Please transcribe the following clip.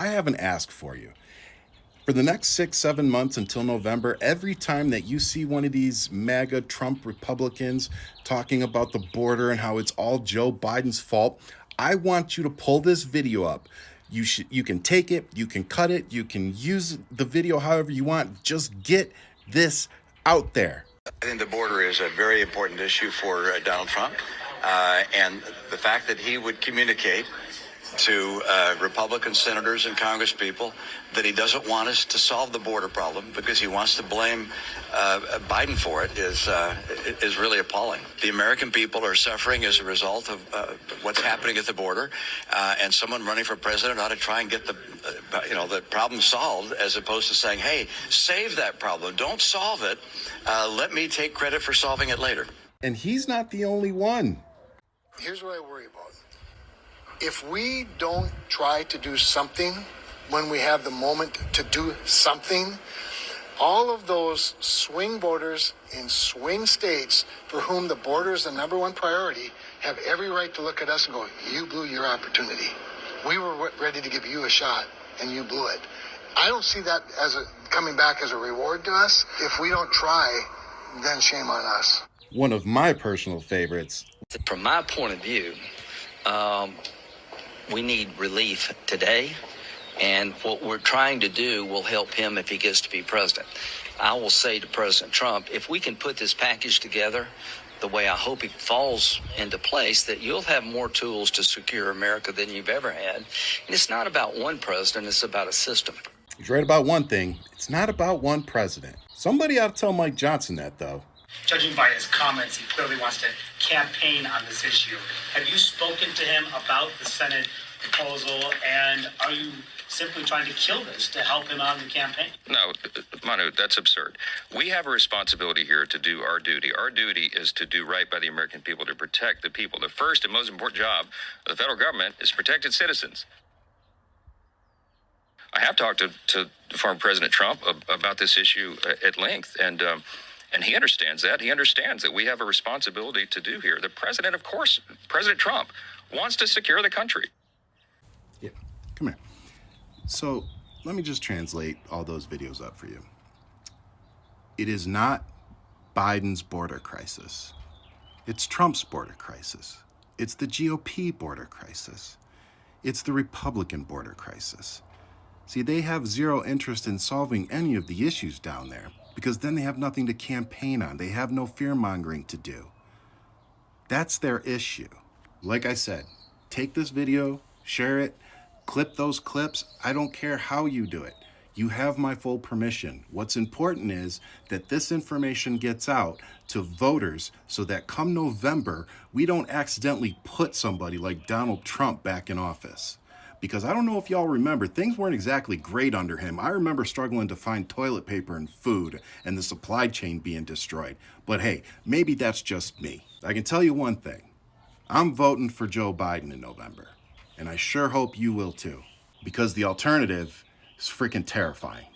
I have an ask for you. For the next 6, 7 months until November, every time that you see one of these MAGA Trump Republicans talking about the border and how it's all Joe Biden's fault, I want you to pull this video up. You can take it, you can cut it, you can use the video however you want. Just get this out there. I think the border is a very important issue for Donald Trump. And the fact that he would communicate to Republican senators and congresspeople that he doesn't want us to solve the border problem because he wants to blame Biden for it is really appalling. The American people are suffering as a result of what's happening at the border, and someone running for president ought to try and get the problem solved, as opposed to saying, hey, save that problem, don't solve it, let me take credit for solving it later. And he's not the only one. Here's what I worry about. If we don't try to do something when we have the moment to do something, all of those swing voters in swing states for whom the border is the number one priority have every right to look at us and go, you blew your opportunity. We were ready to give you a shot and you blew it. I don't see that as coming back as a reward to us. If we don't try, then shame on us. One of my personal favorites. From my point of view, we need relief today, and what we're trying to do will help him if he gets to be president. I will say to President Trump, if we can put this package together the way I hope it falls into place, that you'll have more tools to secure America than you've ever had. And it's not about one president, it's about a system. He's right about one thing. It's not about one president. Somebody ought to tell Mike Johnson that, though. Judging by his comments, he clearly wants to campaign on this issue. Have you spoken to him about the Senate proposal, and are you simply trying to kill this to help him out in the campaign? No, Manu, that's absurd. We have a responsibility here to do our duty. Our duty is to do right by the American people, to protect the people. The first and most important job of the federal government is to protect its citizens. I have talked to former President Trump about this issue at length, and he understands that. He understands that we have a responsibility to do here. The president, of course, President Trump, wants to secure the country. Yeah, come here. So let me just translate all those videos up for you. It is not Biden's border crisis. It's Trump's border crisis. It's the GOP border crisis. It's the Republican border crisis. See, they have zero interest in solving any of the issues down there because then they have nothing to campaign on. They have no fear-mongering to do. That's their issue. Like I said, take this video, share it, clip those clips. I don't care how you do it. You have my full permission. What's important is that this information gets out to voters so that come November, we don't accidentally put somebody like Donald Trump back in office. Because I don't know if y'all remember, things weren't exactly great under him. I remember struggling to find toilet paper and food and the supply chain being destroyed. But hey, maybe that's just me. I can tell you one thing. I'm voting for Joe Biden in November. And I sure hope you will too. Because the alternative is freaking terrifying.